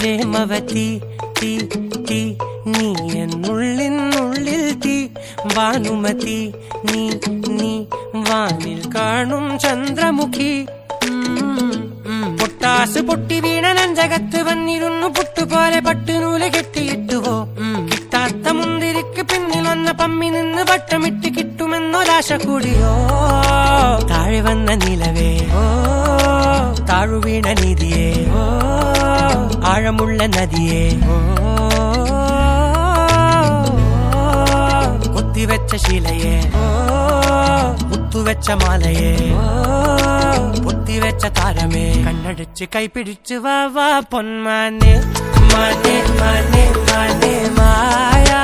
പ്രേമവതി തീ തീ നീ എന്നുള്ളിനുള്ളിൽ തീ ഭാനുമതി നീ നീ വാനിൽ കാണും ചന്ദ്രമുഖി പൊട്ടാസ് പൊട്ടി വീണ നെഞ്ചകത്ത് വന്നിരുന്നു പുട്ടുപോലെ പട്ടുനൂല് കെട്ടിയിട്ടുവോ കിട്ടാത്ത മുന്തിരിക്ക് പിന്നിൽ വന്ന പമ്മി നിന്ന് വട്ടമിട്ട് കിട്ടുമെന്നൊരാശ കൂടിയോ താഴെ വന്ന നിലവേ ഓ താഴുവീണ നിധിയേ ഓ ആഴമുള്ള നദിയേ ഓ കൊത്തിവെച്ച ശിലയെ ഓ മുത്തുവെച്ച മാലയെ ഓ പൊത്തിവെച്ച താരമേ കണ്ണടിച്ച് കൈപിടിച്ച് വാ വാ പൊന്മാനെ മാനെ മാനെ മാനെ മായാ